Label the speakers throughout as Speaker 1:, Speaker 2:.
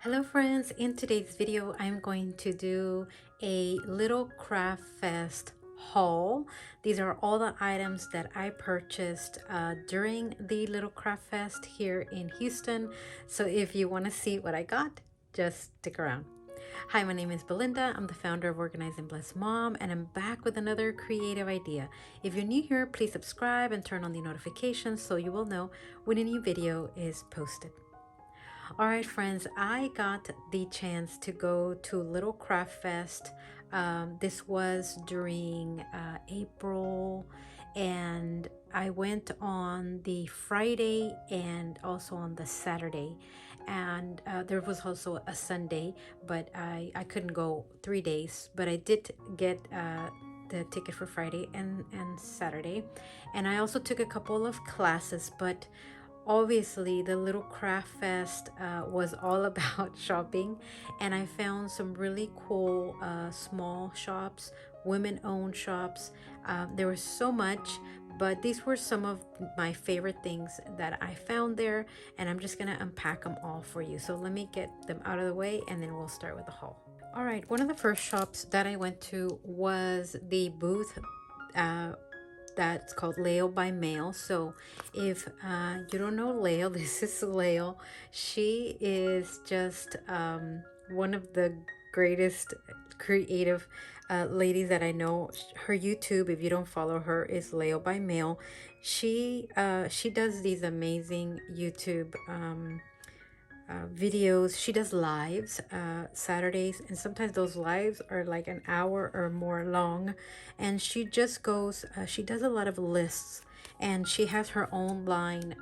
Speaker 1: Hello friends, in today's video I'm going to do a little craft fest haul. These are all the items that I purchased during the little craft fest here in Houston. So if you want to see what I got, just stick around. Hi, my name is Belinda. I'm the founder of Organize and Bless Mom, and I'm back with another creative idea. If you're new here, please subscribe and turn on the notifications so you will know when a new video is posted. All right, friends, I got the chance to go to Little Craft Fest. This was during April, and I went on the Friday and also on the Saturday. And there was also a Sunday, but I couldn't go 3 days, but I did get the ticket for Friday and Saturday. And I also took a couple of classes, but obviously the little craft fest was all about shopping, and I found some really cool small shops, women-owned shops. There was so much, but these were some of my favorite things that I found there, and I'm just gonna unpack them all for you. So let me get them out of the way and then we'll start with the haul. All right, one of the first shops that I went to was the booth uh, that's called Lao by Mail. So if you don't know Lao, this is Lao. She is just one of the greatest creative ladies that I know. Her YouTube, if you don't follow her, is Lao by Mail. She does these amazing YouTube videos. She does lives Saturdays, and sometimes those lives are like an hour or more long, and she just goes she does a lot of lists, and she has her own line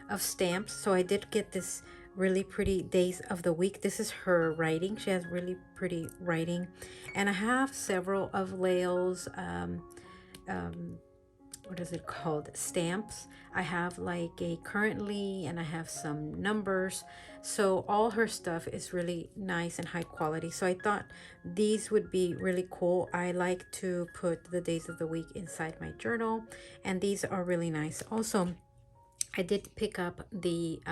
Speaker 1: of stamps. So I did get this really pretty days of the week. This is her writing. She has really pretty writing, and I have several of Leo's what is it called, stamps. I have like a currently, and I have some numbers. So all her stuff is really nice and high quality, so I thought these would be really cool. I like to put the days of the week inside my journal, and these are really nice. Also, I did pick up the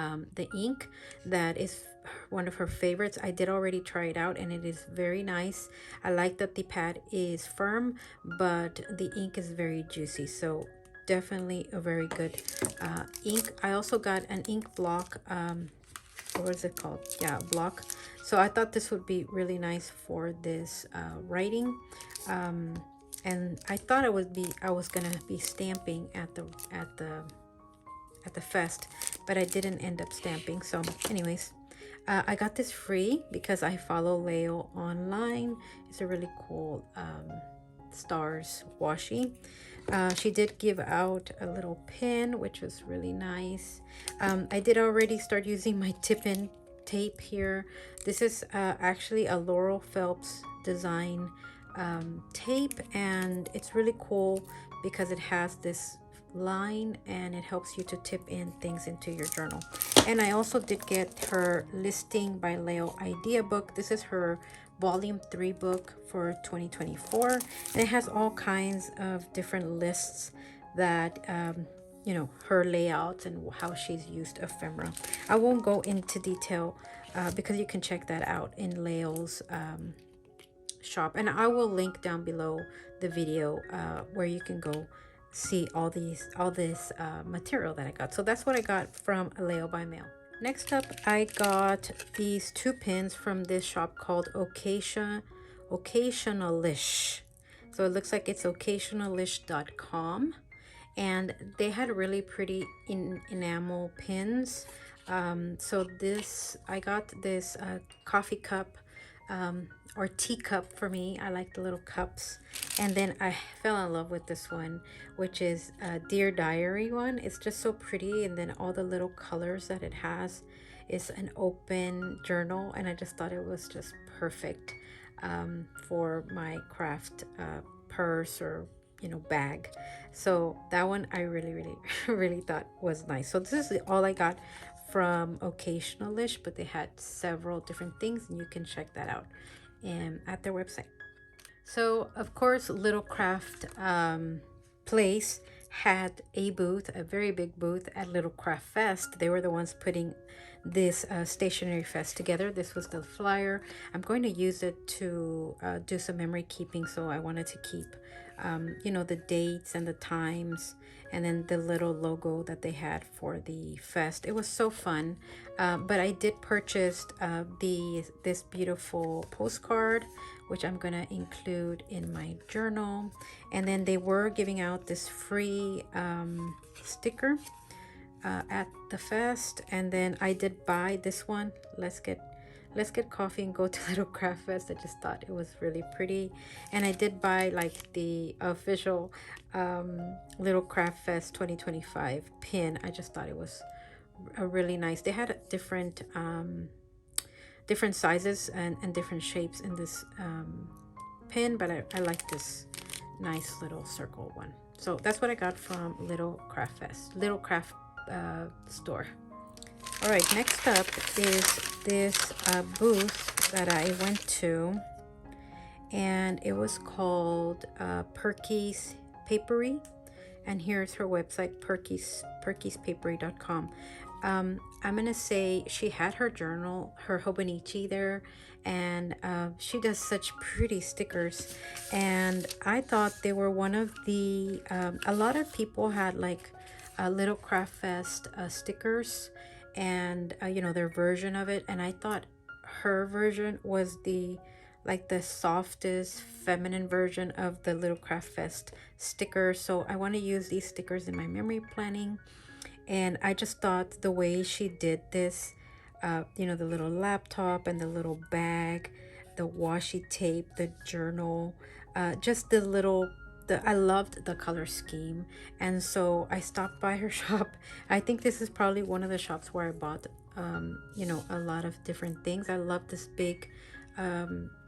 Speaker 1: ink that is one of her favorites. I did already try it out, and it is very nice. I like that the pad is firm, but the ink is very juicy. So definitely a very good ink. I also got an ink block. What is it called? Yeah, block. So I thought this would be really nice for this writing. And I thought I was gonna be stamping at the fest, but I didn't end up stamping. So anyways, I got this free because I follow Leo online. It's a really cool stars washi. She did give out a little pin, which was really nice. I did already start using my tip-in tape here. This is actually a Laurel Phelps design tape, and it's really cool because it has this line and it helps you to tip in things into your journal. And I also did get her listing by Leo idea book. This is her volume 3 book for 2024, and it has all kinds of different lists that you know, her layouts and how she's used ephemera. I won't go into detail because you can check that out in Leo's shop, and I will link down below the video where you can go see all this material that I got. So that's what I got from Lao by Mail. Next up, I got these 2 pins from this shop called occasionalish. So it looks like it's occasionalish.com, and they had really pretty enamel pins. So this, I got this coffee cup or teacup for me. I like the little cups. And then I fell in love with this one, which is a Dear Diary one. It's just so pretty, and then all the little colors that it has is an open journal, and I just thought it was just perfect for my craft purse or, you know, bag. So that one I really really thought was nice. So this is all I got from occasionalish, but they had several different things, and you can check that out at their website. So of course, Little Craft Place had a booth, a very big booth at Little Craft Fest. They were the ones putting this stationery fest together. This was the flyer. I'm going to use it to do some memory keeping, so I wanted to keep you know, the dates and the times, and then the little logo that they had for the fest. It was so fun. But I did purchase this beautiful postcard, which I'm gonna include in my journal. And then they were giving out this free sticker at the fest, and then I did buy this one. Let's get coffee and go to Little Craft Fest. I just thought it was really pretty, and I did buy like the official Little Craft Fest 2025 pin. I just thought it was a really nice. They had different different sizes and different shapes in this pin, but I like this nice little circle one. So that's what I got from Little Craft Fest, Little Craft store. All right, next up is this booth that I went to, and it was called Perkys Papery, and here's her website, perkyspapery.com. I'm gonna say she had her journal, her Hobonichi there, and she does such pretty stickers, and I thought they were one of the a lot of people had like Little Craft Fest stickers, and you know, their version of it, and I thought her version was the like the softest feminine version of the Little Craft Fest sticker. So I want to use these stickers in my memory planning, and I just thought the way she did this, you know, the little laptop and the little bag, the washi tape, the journal, just the little I loved the color scheme, and so I stopped by her shop. I think this is probably one of the shops where I bought you know, a lot of different things. I love this big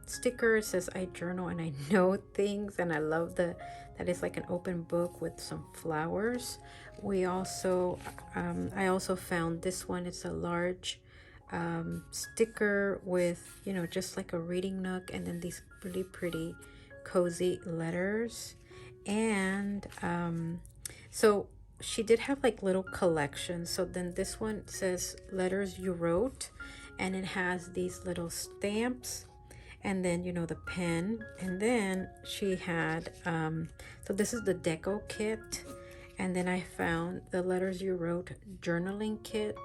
Speaker 1: sticker. It says I journal and I know things, and I love that it's like an open book with some flowers. We also I also found this one. It's a large sticker with, you know, just like a reading nook, and then these really pretty cozy letters. And so she did have like little collections. So then this one says letters you wrote, and it has these little stamps, and then, you know, the pen. And then she had so this is the deco kit, and then I found the letters you wrote journaling kit,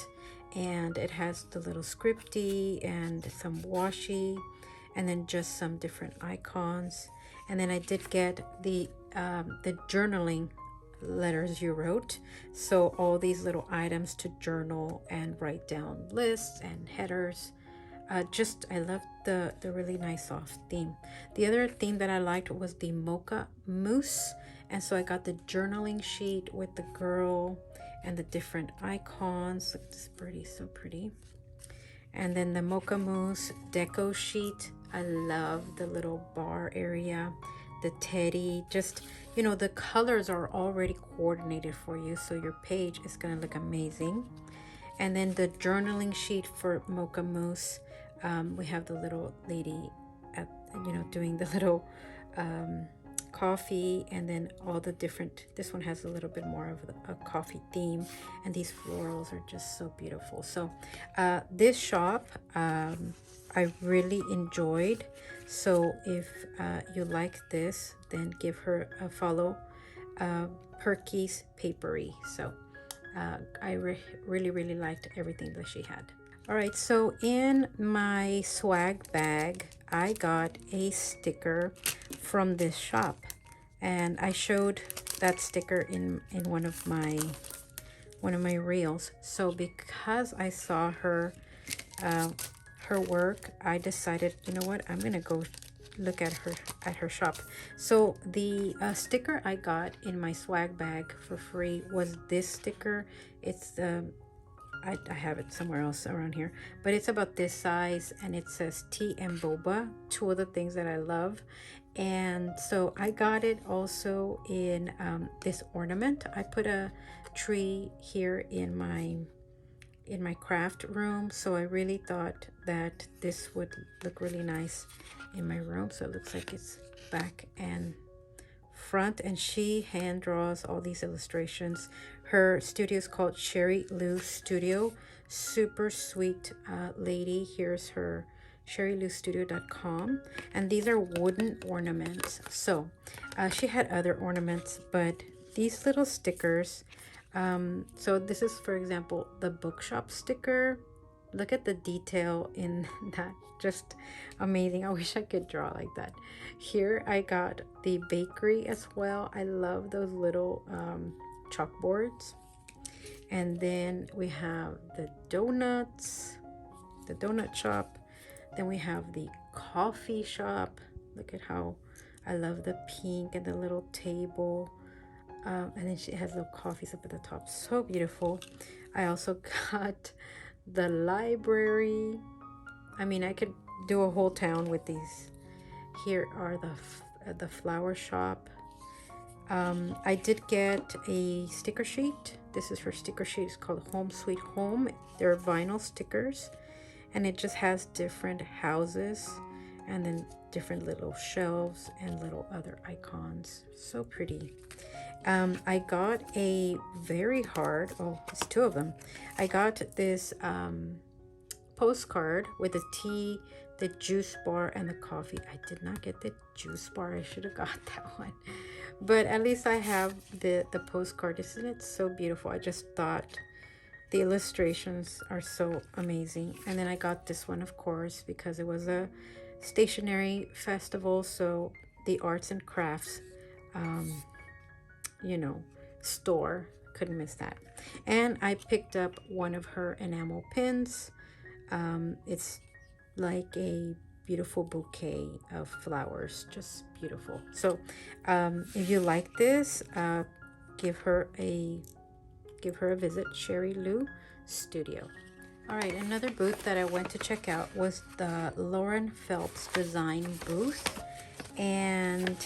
Speaker 1: and it has the little scripty and some washi, and then just some different icons. And then I did get the journaling letters you wrote, so all these little items to journal and write down lists and headers. Just I love the really nice soft theme. The other theme that I liked was the mocha mousse, and so I got the journaling sheet with the girl and the different icons. Look, this is pretty, so pretty. And then the mocha mousse deco sheet. I love the little bar area, the teddy, just, you know, the colors are already coordinated for you, so your page is gonna look amazing. And then the journaling sheet for mocha mousse, we have the little lady at, you know, doing the little coffee, and then all the different, this one has a little bit more of a coffee theme, and these florals are just so beautiful. So this shop I really enjoyed. So if you like this, then give her a follow, Perkys Papery. So I really liked everything that she had. All right, so in my swag bag, I got a sticker from this shop, and I showed that sticker in one of my reels. So because I saw her her work, I decided, you know what, I'm gonna go look at her shop. So the sticker I got in my swag bag for free was this sticker. It's I have it somewhere else around here, but it's about this size, and it says tea and boba, two of the things that I love. And so I got it also in this ornament. I put a tree here in my craft room, so I really thought that this would look really nice in my room. So it looks like it's back and front, and she hand draws all these illustrations. Her studio is called Sheryl Studio. Super sweet lady. Here's her SherylLouStudio.com, and these are wooden ornaments. So she had other ornaments, but these little stickers, so this is, for example, the bookshop sticker. Look at the detail in that, just amazing. I wish I could draw like that. Here I got the bakery as well. I love those little chalkboards. And then we have the donuts, the donut shop. Then we have the coffee shop. Look at how I love the pink and the little table. And then she has little coffees up at the top. So beautiful. I also got the library. I mean, I could do a whole town with these. Here are the flower shop. I did get a sticker sheet. This is her sticker sheet. It's called Home Sweet Home. They're vinyl stickers, and it just has different houses and then different little shelves and little other icons. So pretty. I got a very hard, oh, it's two of them. I got this postcard with the tea, the juice bar, and the coffee. I did not get the juice bar. I should have got that one. But at least I have the postcard. Isn't it so beautiful? I just thought the illustrations are so amazing. And then I got this one, of course, because it was a stationery festival. So the arts and crafts, you know, store. Couldn't miss that. And I picked up one of her enamel pins. It's like a beautiful bouquet of flowers, just beautiful. So if you like this, give her a visit. Sheryl Studio. All right, another booth that I went to check out was the Lauren Phelps design booth, and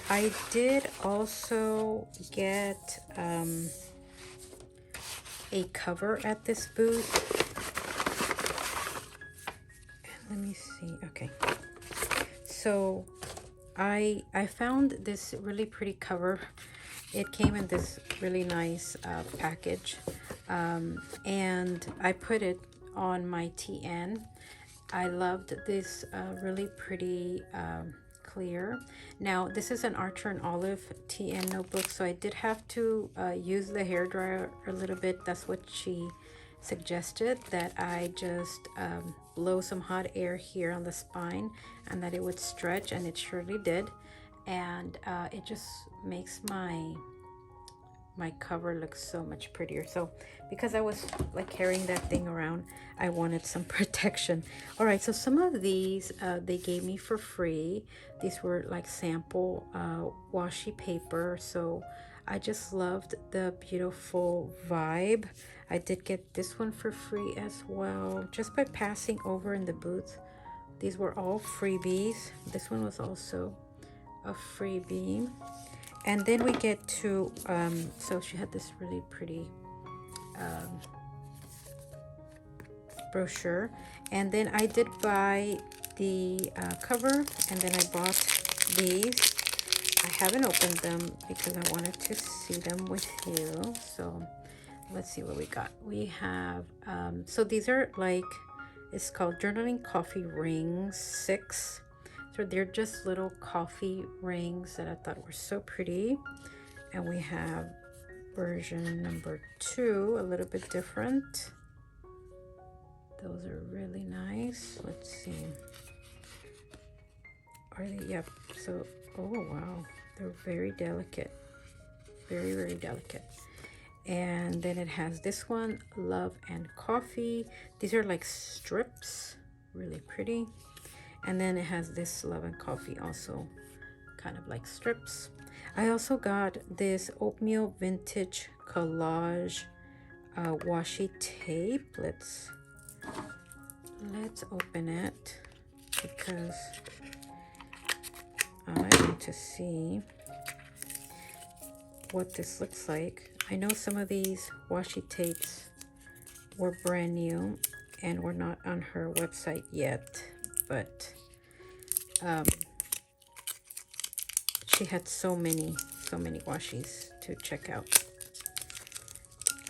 Speaker 1: I did also get a cover at this booth. Let me see. Okay, so I found this really pretty cover. It came in this really nice package, and I put it on my TN. I loved this really pretty clear. Now this is an Archer and Olive TN notebook, so I did have to use the hairdryer a little bit. That's what she suggested, that I just blow some hot air here on the spine and that it would stretch, and it surely did. And it just makes my cover look so much prettier. So because I was like carrying that thing around, I wanted some protection. All right, so some of these they gave me for free. These were like sample washi paper, so I just loved the beautiful vibe. I did get this one for free as well, just by passing over in the booth. These were all freebies. This one was also a freebie. And then we get to, so she had this really pretty brochure. And then I did buy the cover, and then I bought these. I haven't opened them because I wanted to see them with you. So let's see what we got. We have, so these are like, it's called Journaling Coffee Rings 6. So they're just little coffee rings that I thought were so pretty. And we have version number 2, a little bit different. Those are really nice. Let's see. Are they? Yep. So, oh wow, they're very delicate. Very, very delicate. And then it has this one, Love and Coffee. These are like strips, really pretty. And then it has this Love and Coffee, also kind of like strips. I also got this Oatmeal Vintage Collage washi tape. Let's open it because I want to see what this looks like. I know some of these washi tapes were brand new and were not on her website yet, but she had so many washies to check out.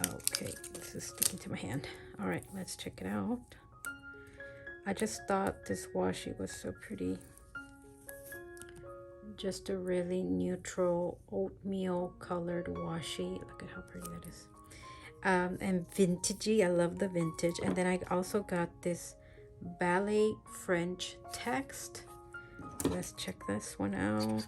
Speaker 1: Okay, this is sticking to my hand. All right, let's check it out. I just thought this washi was so pretty. Just a really neutral oatmeal colored washi. Look at how pretty that is. And vintagey. I love the vintage. And then I also got this ballet French text. Let's check this one out.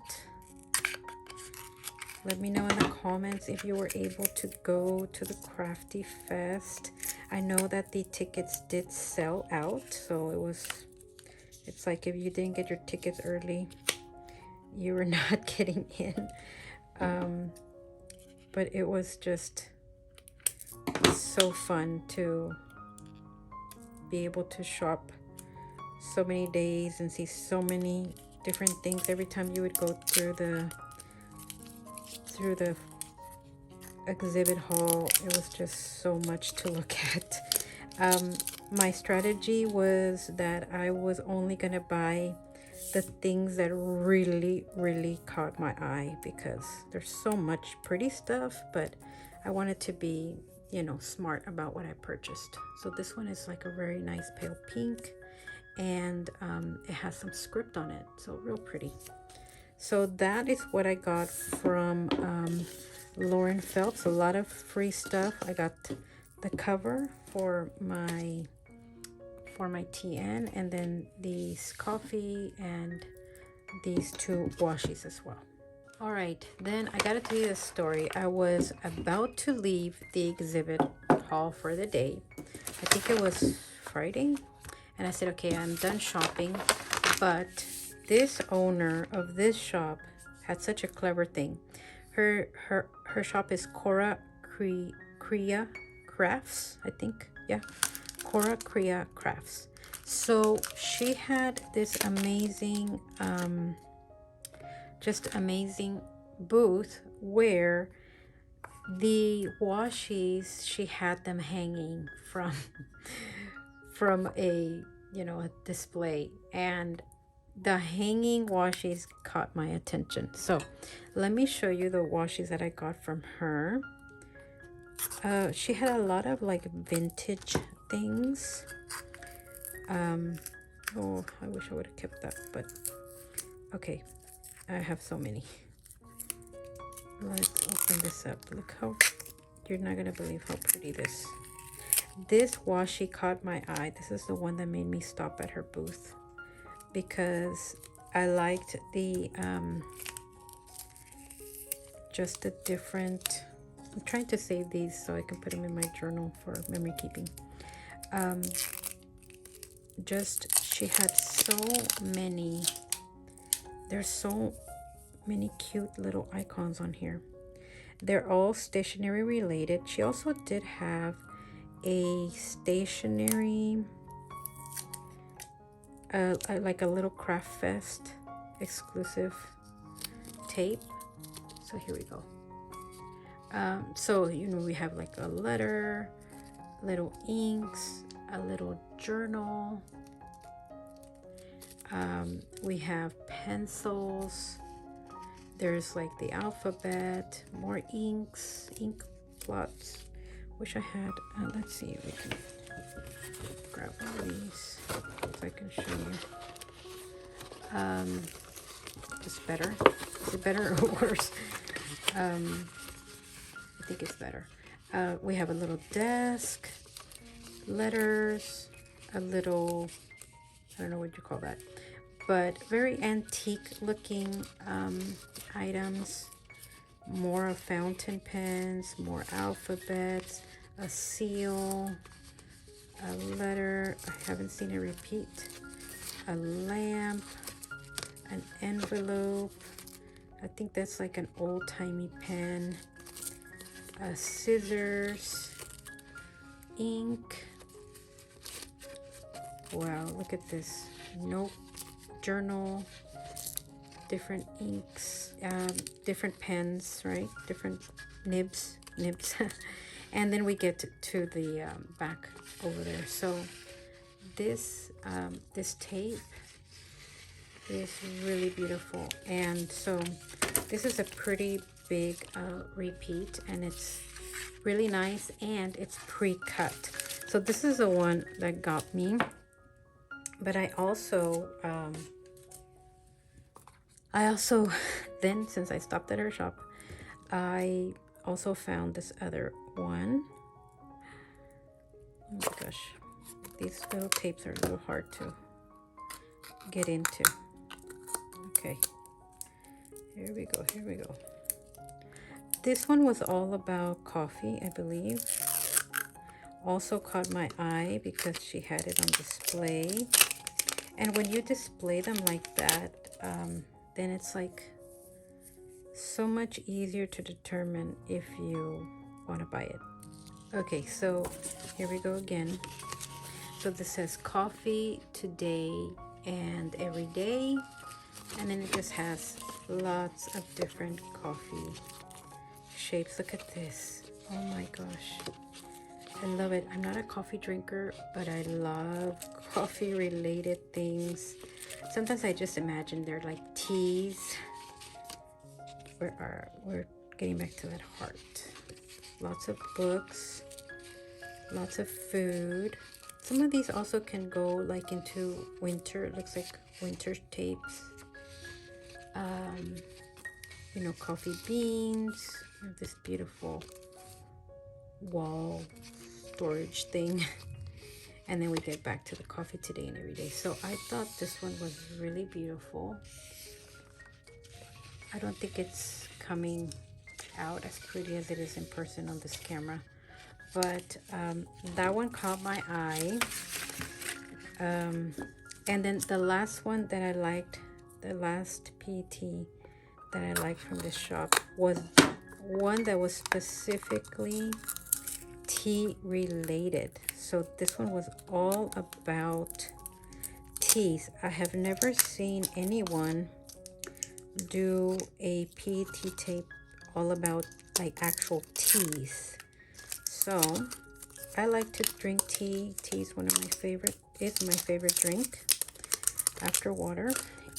Speaker 1: Let me know in the comments if you were able to go to the Crafty Fest. I know that the tickets did sell out, so it's like if you didn't get your tickets early, you were not getting in. But it was just so fun to be able to shop so many days and see so many different things every time you would go through the exhibit hall. It was just so much to look at. My strategy was that I was only gonna buy the things that really caught my eye, because there's so much pretty stuff, but I wanted to be, you know, smart about what I purchased. So this one is like a very nice pale pink, and it has some script on it, so real pretty. So that is what I got from Lauren Phelps. A lot of free stuff. I got the cover for my TN, and then these coffee and these 2 washies as well. All right, then I gotta tell you a story. I was about to leave the exhibit hall for the day. I think it was Friday, and I said, okay, I'm done shopping, but this owner of this shop had such a clever thing. Her shop is Kora Crafts, I think. Yeah, Kora Crafts. So she had this amazing, just amazing booth where the washies, she had them hanging from a, you know, a display, and the hanging washies caught my attention. So let me show you the washies that I got from her. She had a lot of like vintage things. Oh, I wish I would have kept that, but okay, I have so many. Let's open this up. Look how, you're not gonna believe how pretty this washi caught my eye. This is the one that made me stop at her booth, because I liked the just the different, I'm trying to save these so I can put them in my journal for memory keeping. Just, she had so many, there's so many cute little icons on here. They're all stationery related. She also did have a stationery, like a little Craft Fest exclusive tape. So here we go. So, you know, we have like a letter, little inks, a little journal. We have pencils. There's like the alphabet, more inks, ink plots. Wish I had, let's see if we can grab one of these so I can show you. It's better. Is it better or worse? I think it's better. We have a little desk, letters, a little, I don't know what you call that, but very antique looking items. More fountain pens, more alphabets, a seal, a letter, I haven't seen a repeat, a lamp, an envelope, I think that's like an old-timey pen, scissors, ink. Wow, look at this. Note journal, different inks, different pens, right? Different nibs. And then we get to the back over there. So this this tape is really beautiful. And so This is a pretty big repeat, and it's really nice, and it's pre-cut. So this is the one that got me. But I also then, since I stopped at her shop, I also found this other one. Oh my gosh, these little tapes are a little hard to get into. Okay, here we go, here we go. This one was all about coffee, I believe. Also caught my eye because she had it on display. And when you display them like that, then it's like so much easier to determine if you want to buy it. Okay, so here we go again. So this says coffee today and every day, and then it just has lots of different coffee shapes. Look at this. Oh my gosh, I love it. I'm not a coffee drinker, but I love coffee related things. Sometimes I just imagine they're like teas. We're getting back to that heart. Lots of books, lots of food. Some of these also can go like into winter. It looks like winter tapes. You know, coffee beans. We have this beautiful wall storage thing. And then we get back to the coffee today and every day. So I thought this one was really beautiful. I don't think it's coming out as pretty as it is in person on this camera, but that one caught my eye. And then the last one that I liked, the last PET that I liked from this shop, was one that was specifically tea related. So this one was all about teas. I have never seen anyone do a PET tape all about like actual teas. So I like to drink tea. Tea is one of my favorite, is my favorite drink after water.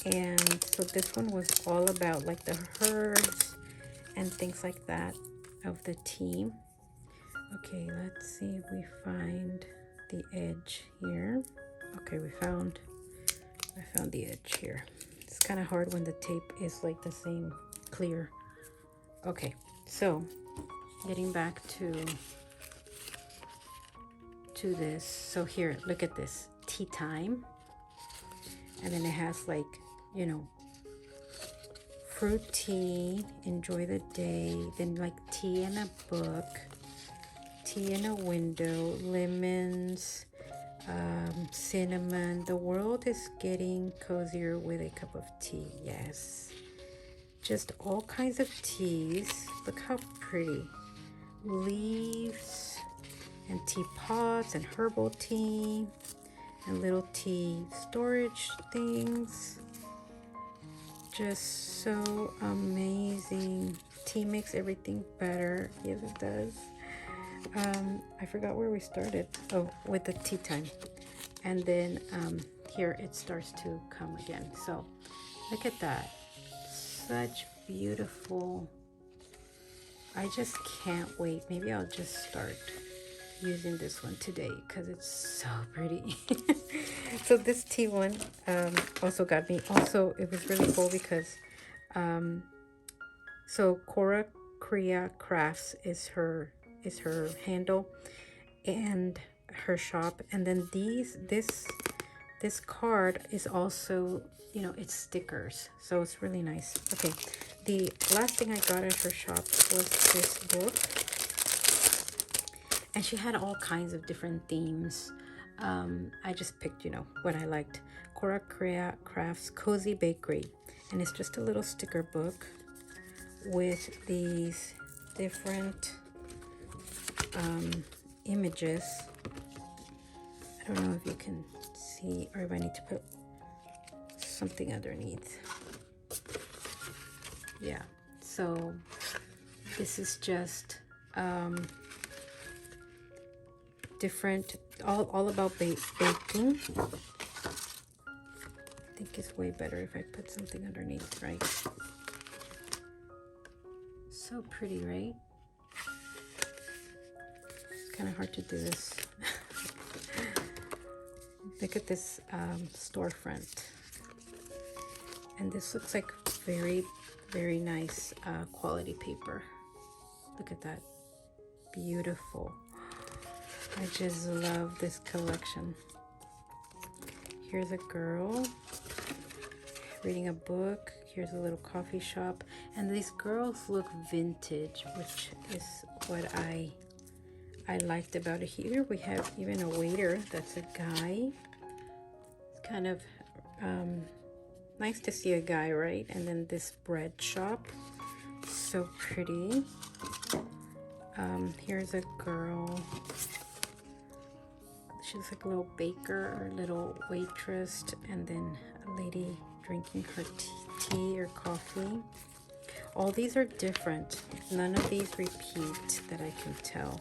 Speaker 1: And so this one was all about like the herbs and things like that of the tea. Okay, let's see if we find the edge here. Okay, I found the edge here. It's kind of hard when the tape is like the same clear. Okay, so getting back to this. So here, look at this, tea time. And then it has like, you know, fruit tea, enjoy the day, then like tea and a book, tea in a window, lemons, cinnamon. The world is getting cozier with a cup of tea. Yes, just all kinds of teas. Look how pretty. Leaves and teapots and herbal tea and little tea storage things. Just so amazing. Tea makes everything better. Yes, it does. I forgot where we started. Oh, with the tea time. And then here it starts to come again. So look at that. Such beautiful. I just can't wait. Maybe I'll just start using this one today because it's so pretty. So this tea one also got me. Also, it was really cool because so Kora Crafts is her handle and her shop. And then this card is also, you know, it's stickers, so it's really nice. Okay, the last thing I got at her shop was this book, and she had all kinds of different themes. I just picked, you know, what I liked. Kora Crafts Cozy Bakery, and it's just a little sticker book with these different images. I don't know if you can see, or if I need to put something underneath. Yeah, so this is just different, all about baking. I think it's way better if I put something underneath, right? So pretty, right? It's kind of hard to do this. Look at this storefront. And this looks like very, very nice quality paper. Look at that. Beautiful. I just love this collection. Here's a girl reading a book. Here's a little coffee shop. And these girls look vintage, which is what I liked about it. Here we have even a waiter that's a guy. It's kind of nice to see a guy, right? And then this bread shop, so pretty. Here's a girl. She's like a little baker or a little waitress, and then a lady drinking her tea or coffee. All these are different. None of these repeat that I can tell.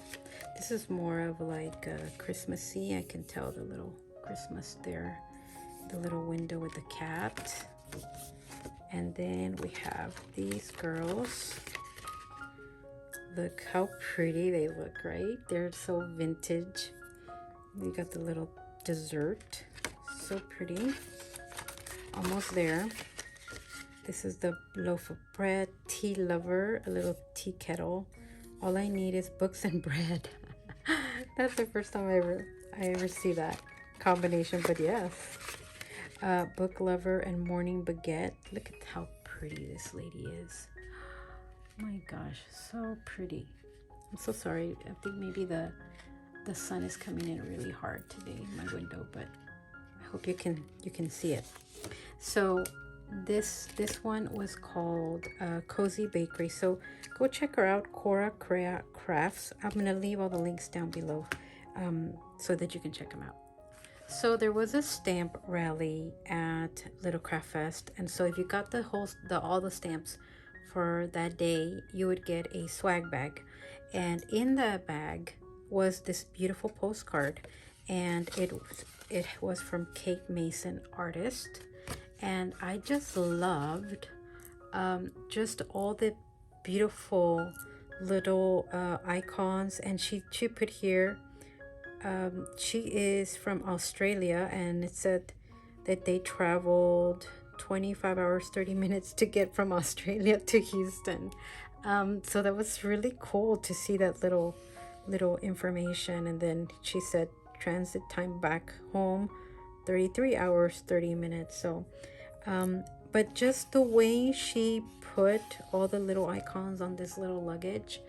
Speaker 1: This is more of like a Christmassy. I can tell the little Christmas there. The little window with the cat. And then we have these girls. Look how pretty they look, right? They're so vintage. We got the little dessert. So pretty. Almost there. This is the loaf of bread. Tea lover. A little tea kettle. All I need is books and bread. That's the first time I ever see that combination, but yes. Book lover and morning baguette. Look at how pretty this lady is. Oh my gosh, so pretty. I'm so sorry. I think maybe the sun is coming in really hard today in my window, but I hope you can see it. So this one was called Cozy Bakery. So go check her out, Kora Crafts. I'm gonna leave all the links down below so that you can check them out. So there was a stamp rally at Little Craft Fest, and so if you got all the stamps for that day, you would get a swag bag, and in that bag was this beautiful postcard, and it was from Kate Mason, artist, and I just loved just all the beautiful little icons, and she put here. She is from Australia, and it said that they traveled 25 hours 30 minutes to get from Australia to Houston. So that was really cool to see that little information. And then she said transit time back home 33 hours 30 minutes. So but just the way she put all the little icons on this little luggage,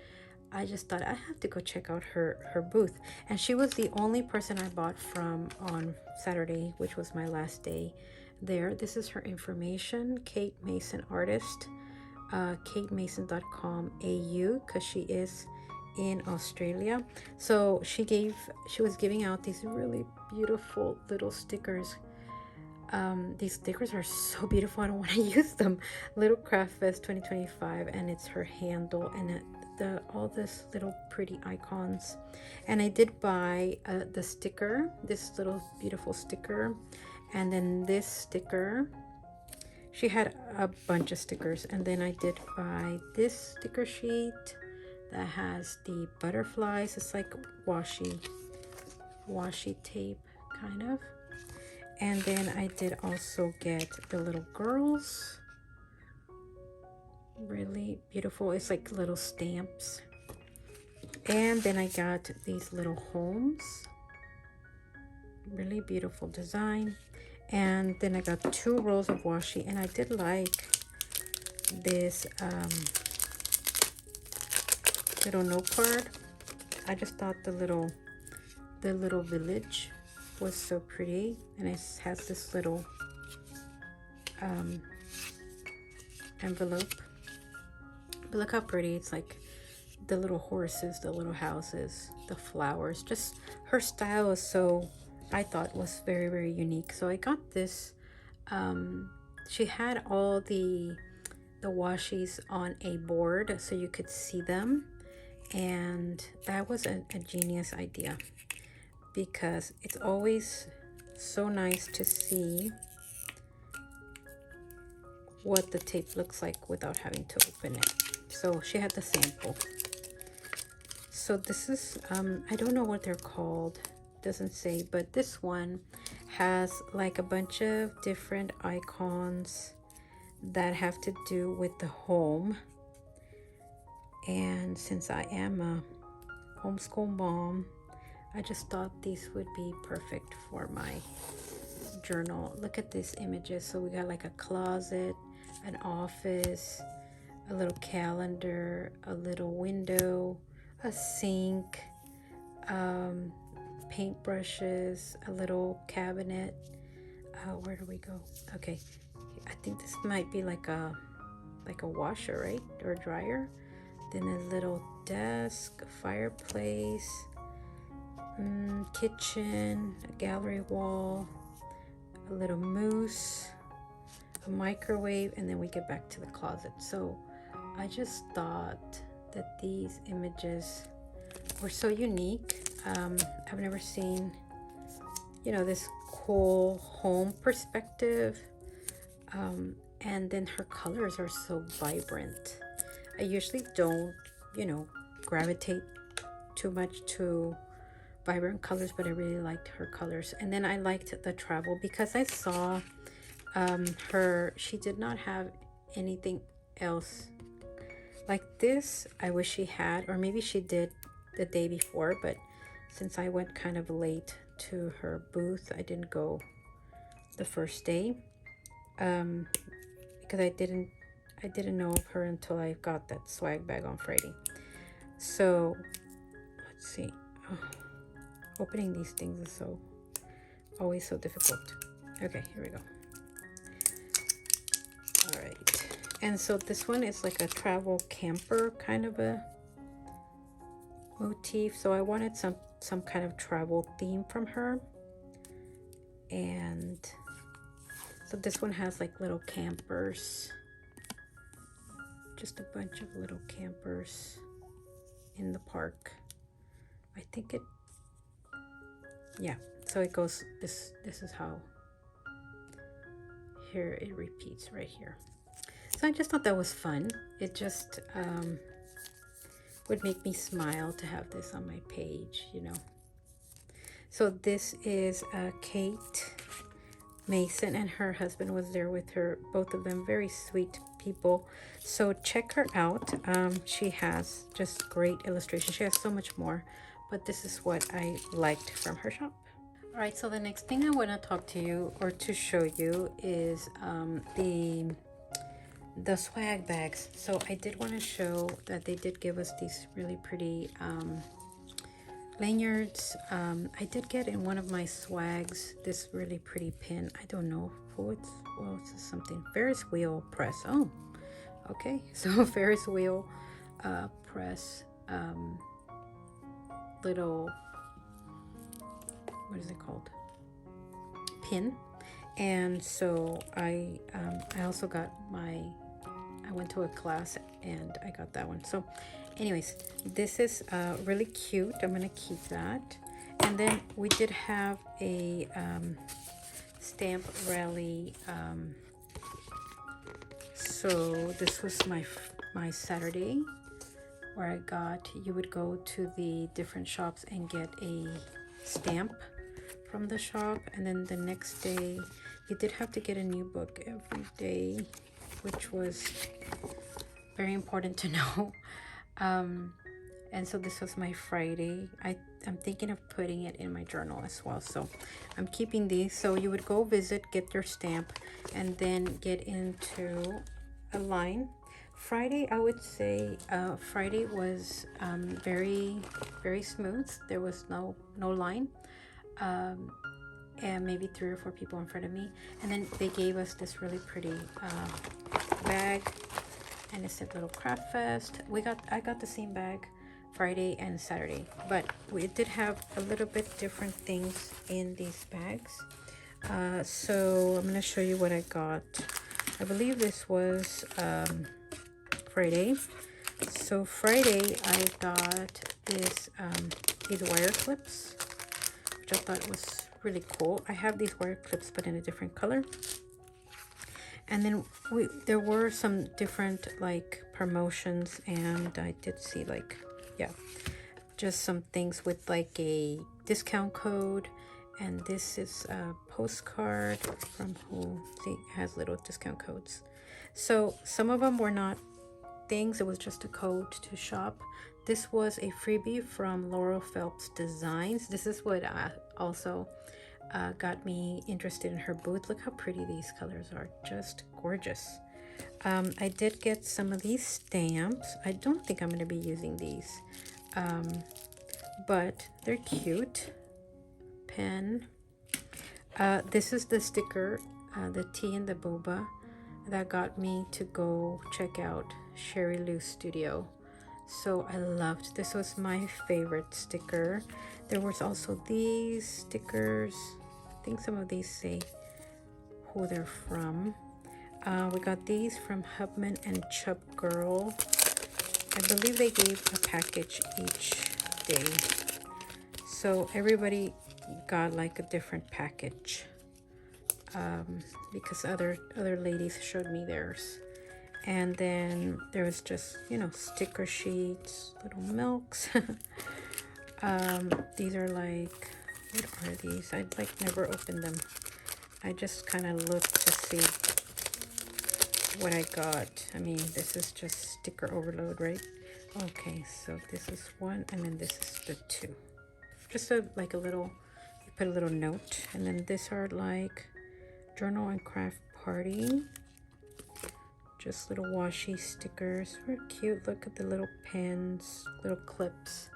Speaker 1: I just thought I have to go check out her booth. And she was the only person I bought from on Saturday, which was my last day there. This is her information. Kate Mason, artist, katemason.com au, because she is in Australia. So she was giving out these really beautiful little stickers. These stickers are so beautiful. I don't want to use them. Little Craft Fest 2025, and it's her handle, and all this little pretty icons. And I did buy the sticker, this little beautiful sticker, and then this sticker. She had a bunch of stickers, and then I did buy this sticker sheet that has the butterflies. It's like washi tape kind of. And then I did also get the little girls. Really beautiful. It's like little stamps. And then I got these little homes. Really beautiful design. And then I got 2 rolls of washi, and I did like this little note card. I just thought the little village was so pretty, and it has this little envelope. But look how pretty. It's like the little horses, the little houses, the flowers. Just her style is so, I thought, was very, very unique. So I got this. She had all the washies on a board so you could see them, and that was a genius idea, because it's always so nice to see what the tape looks like without having to open it. So she had the sample. So this is, I don't know what they're called, doesn't say, but this one has like a bunch of different icons that have to do with the home. And since I am a homeschool mom, I just thought these would be perfect for my journal. Look at these images. So we got like a closet, an office, a little calendar, a little window, a sink, paintbrushes, a little cabinet. Where do we go? Okay, I think this might be like a washer, right? Or a dryer. Then a little desk, a fireplace, kitchen, a gallery wall, a little mousse, a microwave, and then we get back to the closet. So I just thought that these images were so unique. I've never seen, you know, this cool home perspective. And then her colors are so vibrant. I usually don't, you know, gravitate too much to vibrant colors, but I really liked her colors. And then I liked the travel because I saw she did not have anything else like this. I wish she had, or maybe she did the day before, but since I went kind of late to her booth, I didn't go the first day, because I didn't know of her until I got that swag bag on Friday. So let's see. Oh, opening these things is always so difficult. Okay, here we go. All right, and so this one is like a travel camper kind of a motif. So I wanted some kind of travel theme from her, and so this one has like little campers, just a bunch of little campers in the park. I think it, yeah, so it goes, this is how, here it repeats right here. So I just thought that was fun. It just would make me smile to have this on my page, you know. So this is Kate Mason, and her husband was there with her, both of them very sweet people. So check her out. She has just great illustrations. She has so much more, but this is what I liked from her shop. All right, so the next thing I want to talk to you or to show you is the swag bags. So I did want to show that they did give us these really pretty lanyards. I did get in one of my swags this really pretty pin. I don't know who it's, well, it's something Ferris wheel press. Oh, okay. So Ferris wheel press, little, what is it called, pin. And so I also got I went to a class and I got that one. So anyways, this is really cute. I'm gonna keep that. And then we did have a stamp rally. So this was my Saturday, where I got, you would go to the different shops and get a stamp from the shop, and then the next day you did have to get a new book every day, which was very important to know. And so this was my Friday. I'm thinking of putting it in my journal as well, so I'm keeping these. So you would go visit, get your stamp, and then get into a line. Friday, I would say Friday was very, very smooth. There was no line, and maybe 3 or 4 people in front of me. And then they gave us this really pretty bag, and it said Little Craft Fest. I got the same bag Friday and Saturday, but we did have a little bit different things in these bags. So I'm gonna show you what I got. I believe this was Friday. So Friday I got these wire clips, which I thought was really cool. I have these wire clips but in a different color. And then there were some different like promotions, and I did see like, yeah, just some things with like a discount code. And this is a postcard from who, see, it has little discount codes. So some of them were not things, it was just a code to shop. This was a freebie from Phelps Designs. This is what also got me interested in her booth. Look how pretty these colors are, just gorgeous. I did get some of these stamps. I don't think I'm going to be using these, but they're cute. Pen. This is the sticker, the tea and the boba, that got me to go check out Sheryl Studio. So I loved, this was my favorite sticker. There was also these stickers. I think some of these say who they're from. We got these from Hubman and Chub Girl. I believe they gave a package each day, so everybody got like a different package, because other ladies showed me theirs. And then there was just, you know, sticker sheets, little milks. These are like, what are these? I'd like never opened them. I just kind of looked to see what I got. I mean, this is just sticker overload, right? Okay, so this is one, and then this is the two. Just like a little, you put a little note. And then these are like journal and craft party. Just little washi stickers. Very cute. Look at the little pins, little clips.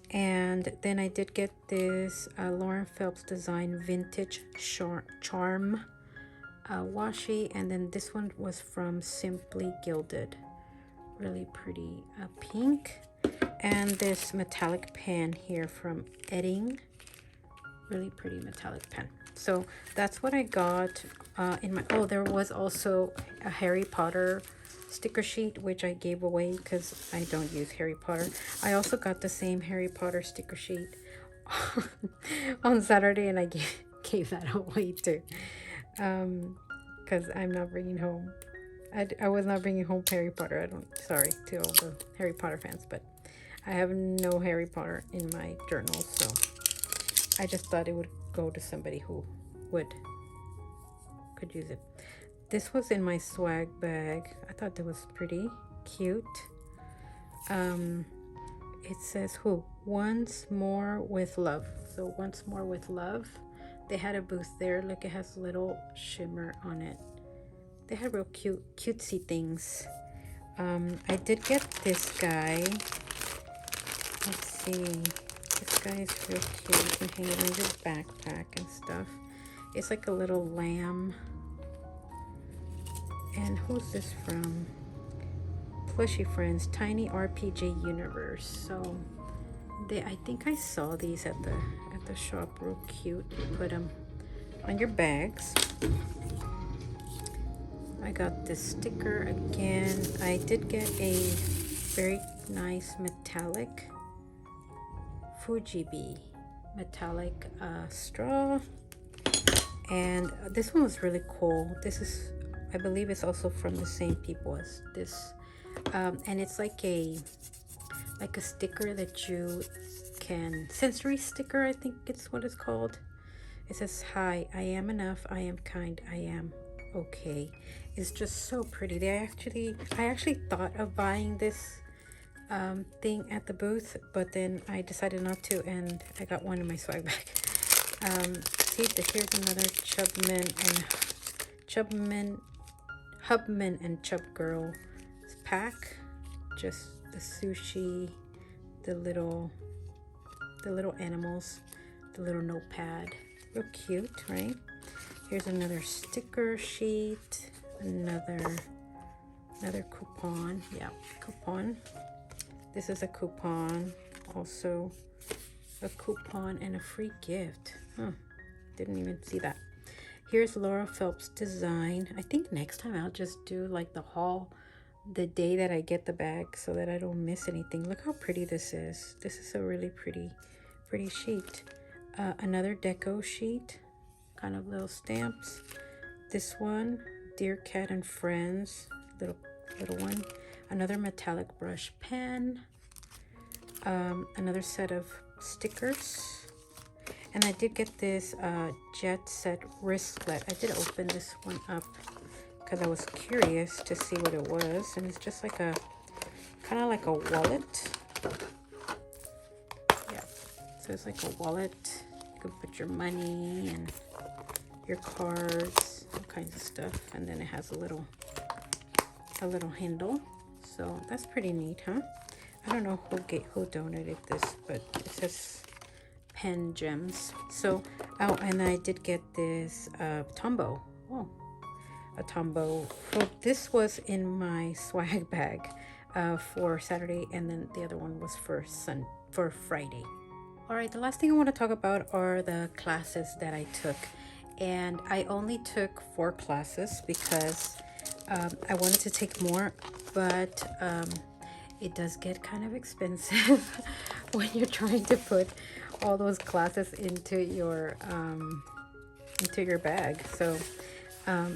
Speaker 1: And then I did get this Phelps Design Vintage Charm washi. And then this one was from Simply Gilded. Really pretty pink. And this metallic pen here from Edding. Really pretty metallic pen. So that's what I got in my, oh, there was also a Harry Potter sticker sheet, which I gave away because I don't use Harry Potter. I also got the same Harry Potter sticker sheet on Saturday, and I gave that away too, because I'm not bringing home, I was not bringing home Harry Potter. Sorry to all the Harry Potter fans, but I have no Harry Potter in my journal, so I just thought it would go to somebody who could use it. This was in my swag bag. I thought that was pretty cute. It says who? Once More with Love. So Once More with Love. They had a booth there. Look, it has a little shimmer on it. They had real cutesy things. I did get this guy. Let's see. This guy is real cute. You can hang it on your backpack and stuff. It's like a little lamb. And who's this from? Plushy Friends, Tiny RPG Universe. So I think I saw these at the shop. Real cute. You put them on your bags. I got this sticker again. I did get a very nice metallic Fujibi metallic straw, and this one was really cool. This is, I believe it's also from the same people as this, and it's like a sticker that you can, sensory sticker, I think it's what it's called. It says, "Hi, I am enough, I am kind, I am okay." It's just so pretty. I actually thought of buying this thing at the booth, but then I decided not to, and I got one in my swag bag. See, here's another Hubman and Chub Girl pack. Just the sushi, the little animals, the little notepad. Real cute, right? Here's another sticker sheet, another coupon. Yeah, coupon. This is a coupon, also a coupon and a free gift. Huh, didn't even see that. Here's Phelps Design. I think next time I'll just do like the haul the day that I get the bag so that I don't miss anything. Look how pretty this is. This is a really pretty sheet. Another deco sheet, kind of little stamps. This one, Dear Cat and Friends, little one. Another metallic brush pen. Another set of stickers. And I did get this Jet Set wristlet. I did open this one up because I was curious to see what it was. And it's just like a, kind of like a wallet. Yeah, so it's like a wallet. You can put your money and your cards, all kinds of stuff. And then it has a little handle. So that's pretty neat, huh? I don't know who donated this, but it says Pen Gems. So, oh, and I did get this Tombow. Oh, a Tombow. Well, this was in my swag bag for Saturday, and then the other one was for Friday. All right, the last thing I want to talk about are the classes that I took. And I only took 4 classes because I wanted to take more, but it does get kind of expensive when you're trying to put all those classes into your bag, so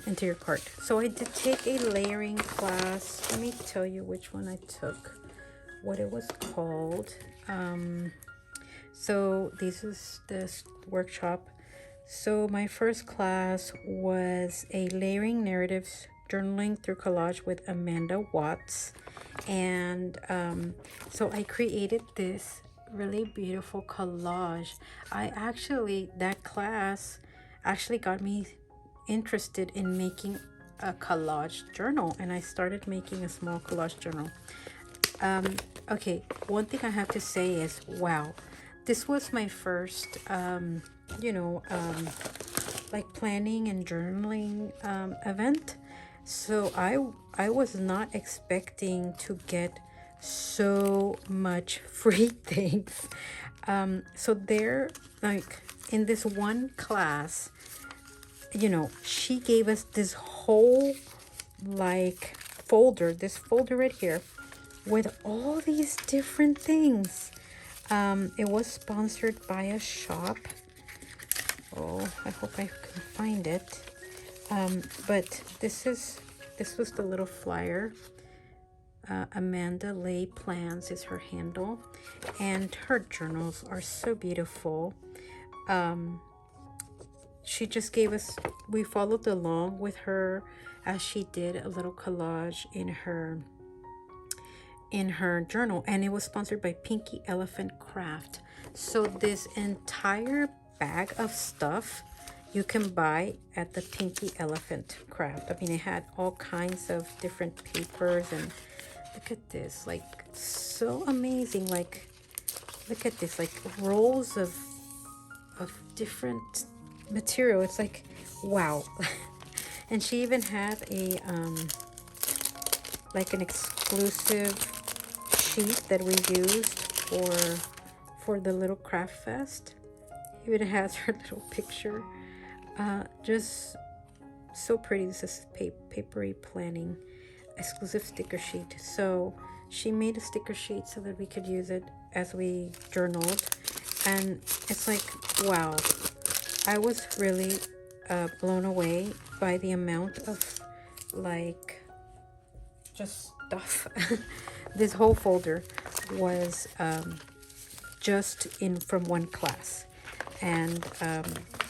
Speaker 1: into your cart. So I did take a layering class. Let me tell you which one I took, what it was called. So this is this workshop. So my first class was a layering narratives journaling through collage with Amanda Watts. And so I created this really beautiful collage. That class actually got me interested in making a collage journal, and I started making a small collage journal. Okay, one thing I have to say is, wow, this was my first like planning and journaling event. So I was not expecting to get so much free things. So there, like in this one class, she gave us this whole like folder, this folder right here with all these different things. It was sponsored by a shop. Oh, I hope I can find it. But this was the little flyer. Amanda Lay Plans is her handle, and her journals are so beautiful. She just gave us, we followed along with her as she did a little collage in her journal, and it was sponsored by Pinky Elephant Craft. So this entire bag of stuff you can buy at the Pinky Elephant Craft. I mean, it had all kinds of different papers, and look at this, like so amazing. Like, look at this, like rolls of different material. It's like, wow. And she even had a like an exclusive sheet that we used for the little craft fest. Even has her little picture. Just so pretty. This is papery planning exclusive sticker sheet. So she made a sticker sheet so that we could use it as we journaled, and it's like, wow, I was really blown away by the amount of like just stuff. This whole folder was just in from one class, and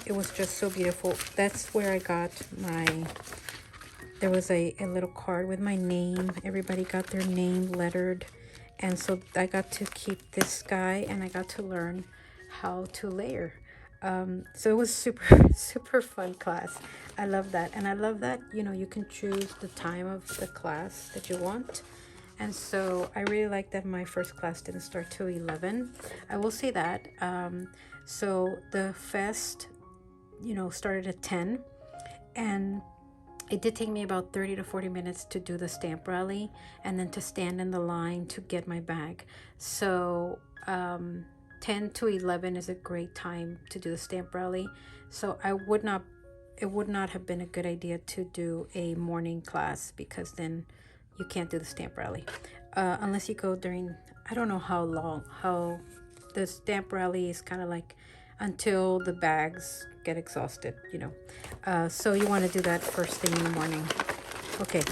Speaker 1: it was just so beautiful. That's where I got there was a little card with my name. Everybody got their name lettered, and so I got to keep this guy, and I got to learn how to layer. So it was super fun class. I love that. And I love that you can choose the time of the class that you want. And so I really like that my first class didn't start till 11. I will say that. So the fest started at 10, and it did take me about 30 to 40 minutes to do the stamp rally, and then to stand in the line to get my bag. So 10 to 11 is a great time to do the stamp rally. So it would not have been a good idea to do a morning class, because then you can't do the stamp rally unless you go during, I don't know how the stamp rally is kind of like, until the bags get exhausted, you know. So you want to do that first thing in the morning. Okay,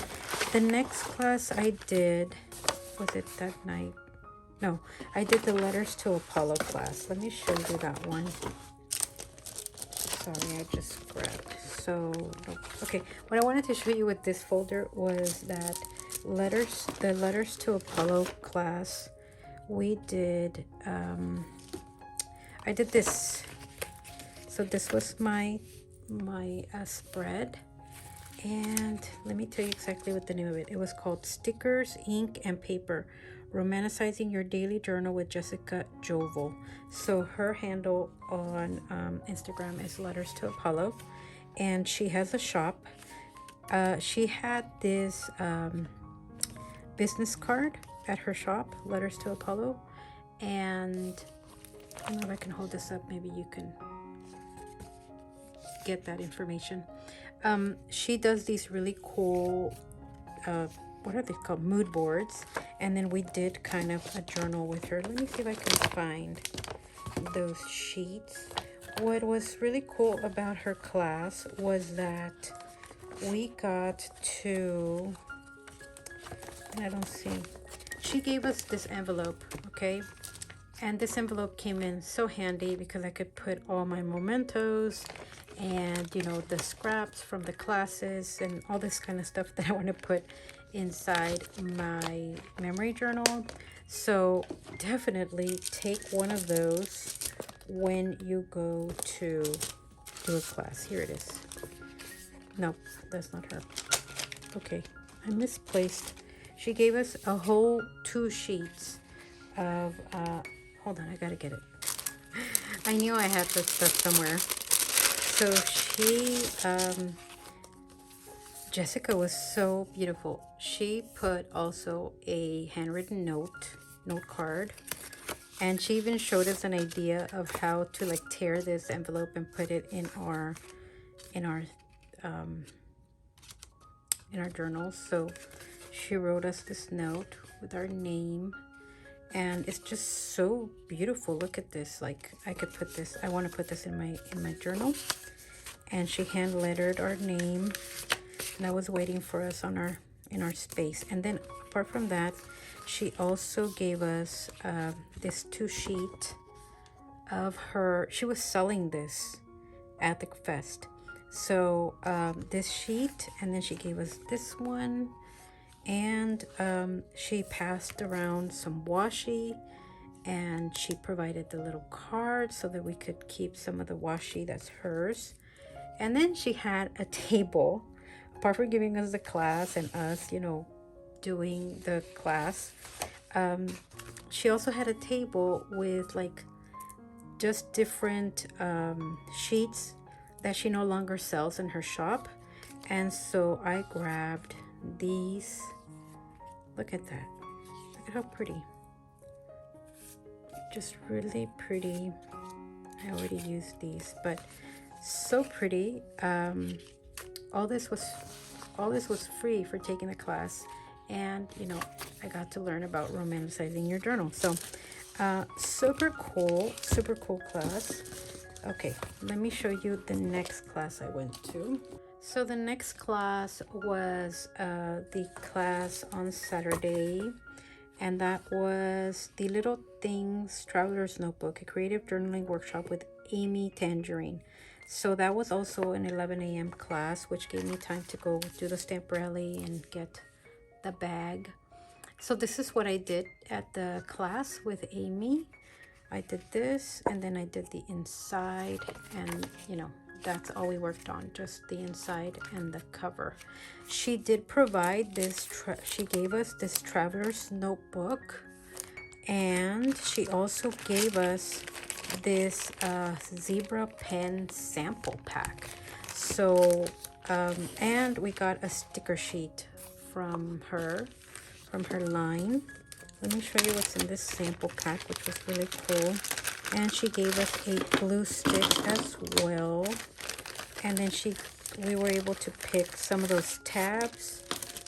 Speaker 1: the next class I did, was it that night? No, I did the Letters to Apollo class. Let me show you that one. Sorry, I just grabbed. So, okay, what I wanted to show you with this folder was that the Letters to Apollo class, we did, I did this. So this was my spread. And let me tell you exactly what the name of it. It was called Stickers, Ink, and Paper, Romanticizing Your Daily Journal with Jessica Jovel. So her handle on Instagram is Letters to Apollo, and she has a shop. She had this business card at her shop, Letters to Apollo, and I don't know if I can hold this up. Maybe you can get that information. She does these really cool, what are they called? Mood boards. And then we did kind of a journal with her. Let me see if I can find those sheets. What was really cool about her class was that we got to, and I don't see, she gave us this envelope, okay? And this envelope came in so handy because I could put all my mementos and, you know, the scraps from the classes and all this kind of stuff that I want to put inside my memory journal. So definitely take one of those when you go to do a class. Here it is. No, that's not her. Okay, I misplaced. She gave us a whole 2 sheets of, hold on, I gotta get it. I knew I had this stuff somewhere. So she, Jessica was so beautiful. She put also a handwritten note card, and she even showed us an idea of how to like tear this envelope and put it in our journals. So she wrote us this note with our name, and it's just so beautiful. Look at this. Like, I could put this, I want to put this in my journal. And she hand lettered our name, and that was waiting for us on in our space. And then apart from that, she also gave us this 2 sheet of her, she was selling this at the fest. So this sheet, and then she gave us this one, and she passed around some washi, and she provided the little card so that we could keep some of the washi that's hers. And then she had a table, apart from giving us the class and us, you know, doing the class. She also had a table with like just different sheets that she no longer sells in her shop. And so I grabbed these. Look at that. Look at how pretty. Just really pretty. I already used these, but so pretty. All this was free for taking the class, and you know, I got to learn about romanticizing your journal. So super cool class. Okay, let me show you the next class I went to. So the next class was the class on Saturday, and that was the Little Things Traveler's Notebook, a creative journaling workshop with Amy Tangerine. So that was also an 11 a.m. class, which gave me time to go do the stamp rally and get the bag. So this is what I did at the class with Amy. I did this, and then I did the inside, and you know, that's all we worked on, just the inside and the cover. She did provide this, she gave us this traveler's notebook, and she also gave us this zebra pen sample pack. So and we got a sticker sheet from her line. Let me show you what's in this sample pack, which was really cool. And she gave us a glue stick as well. And then we were able to pick some of those tabs.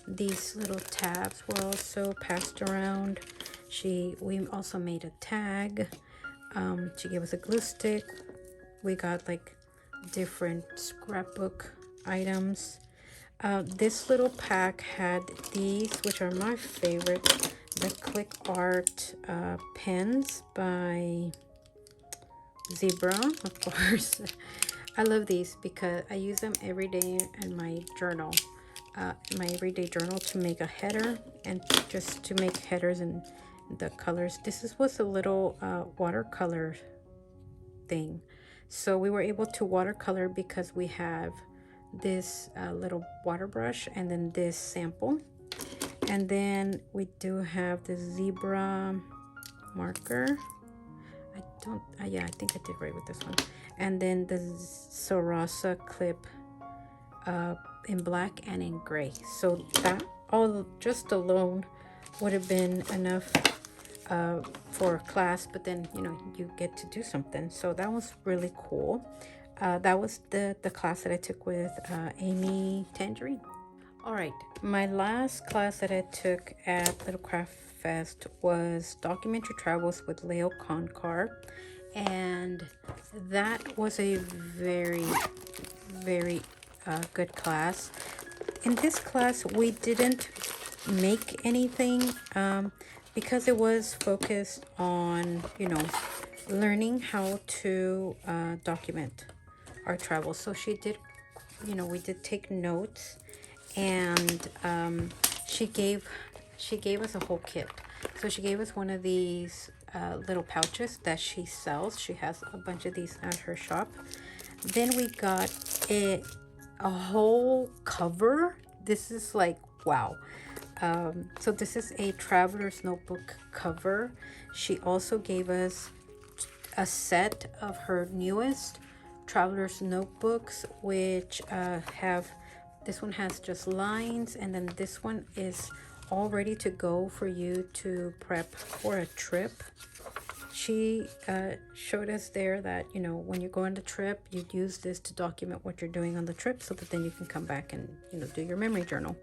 Speaker 1: These little tabs were also passed around. We also made a tag. She gave us a glue stick, we got like different scrapbook items. This little pack had these, which are my favorite, the Click Art pens by Zebra, of course. I love these because I use them every day in my journal, my everyday journal, to make a header and just to make headers and the colors. Was a little watercolor thing, so we were able to watercolor because we have this little water brush and then this sample, and then we do have the Zebra marker. Yeah, I think I did right with this one, and then the Sarasa clip in black and in gray. So that all just alone would have been enough for class, but then you get to do something, so that was really cool. That was the class that I took with Amy Tangerine. All right, my last class that I took at Little Craft Fest was Documentary Travels with Leo Concar, and that was a very good class. In this class, we didn't make anything because it was focused on learning how to document our travels. So she did, we did take notes, and she gave us a whole kit. So she gave us one of these little pouches that she sells. She has a bunch of these at her shop. Then we got a whole cover. This is like, wow. So this is a traveler's notebook cover. She also gave us a set of her newest traveler's notebooks, which this one has just lines, and then this one is all ready to go for you to prep for a trip. She showed us there that when you go on the trip, you use this to document what you're doing on the trip, so that then you can come back and do your memory journal,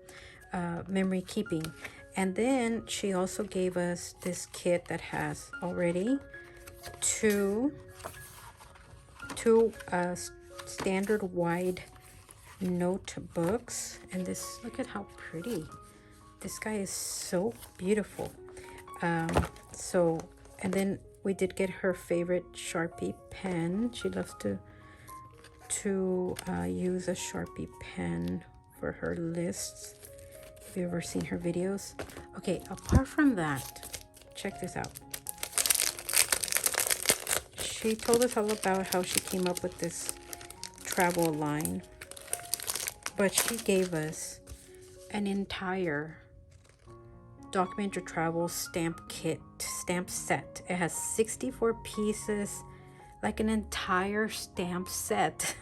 Speaker 1: memory keeping. And then she also gave us this kit that has already two standard wide notebooks, and this, look at how pretty this guy is, so beautiful. And then we did get her favorite Sharpie pen. She loves to use a Sharpie pen for her lists. Have you ever seen her videos? Okay, apart from that, check this out. She told us all about how she came up with this travel line, but she gave us an entire Documentary Travel stamp set. It has 64 pieces, like an entire stamp set.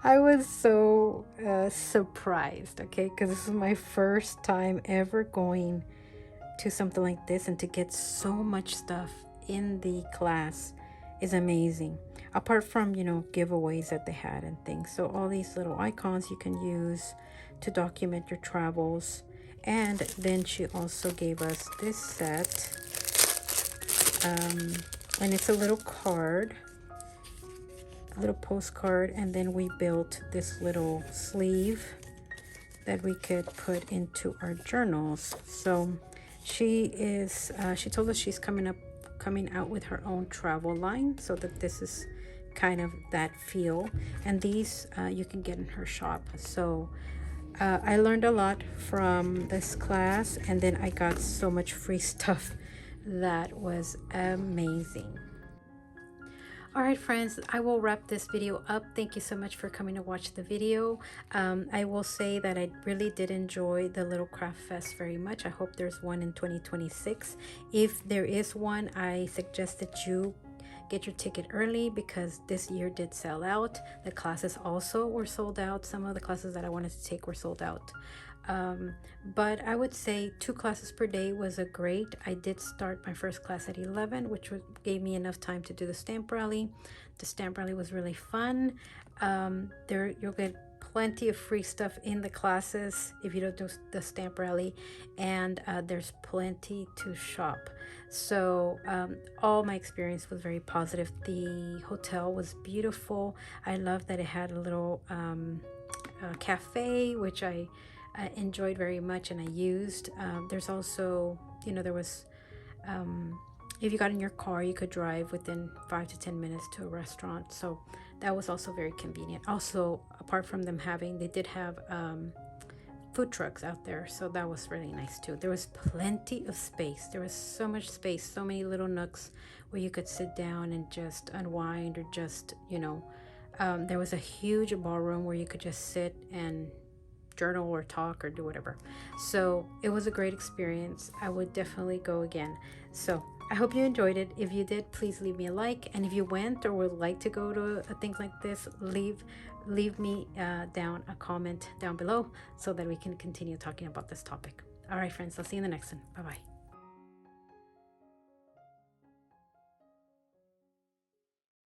Speaker 1: I was so surprised, okay, because this is my first time ever going to something like this, and to get so much stuff in the class is amazing. Apart from giveaways that they had and things, so all these little icons you can use to document your travels. And then she also gave us this set, and it's a little card, a little postcard, and then we built this little sleeve that we could put into our journals. So she told us she's coming out with her own travel line, so that this is kind of that feel, and these you can get in her shop. So I learned a lot from this class, and then I got so much free stuff that was amazing. All right, friends, I will wrap this video up. Thank you so much for coming to watch the video. I will say that I really did enjoy the Little Craft Fest very much. I hope there's one in 2026. If there is one, I suggest that you get your ticket early, because this year did sell out. The classes also were sold out. Some of the classes that I wanted to take were sold out. But I would say 2 classes per day was a great. I did start my first class at 11, which gave me enough time to do the stamp rally. The stamp rally was really fun. You'll get plenty of free stuff in the classes if you don't do the stamp rally, and there's plenty to shop. So all my experience was very positive. The hotel was beautiful. I love that it had a little cafe, which I enjoyed very much and I used. There's also, there was, if you got in your car, you could drive within 5 to 10 minutes to a restaurant. So that was also very convenient. Also, apart from them they did have food trucks out there. So that was really nice too. There was plenty of space. There was so much space, so many little nooks where you could sit down and just unwind, or just, there was a huge ballroom where you could just sit and journal or talk or do whatever. So it was a great experience. I would definitely go again. So I hope you enjoyed it. If you did, please leave me a like. And if you went or would like to go to things like this, leave me down a comment down below so that we can continue talking about this topic. All right, friends, I'll see you in the next one. Bye-bye.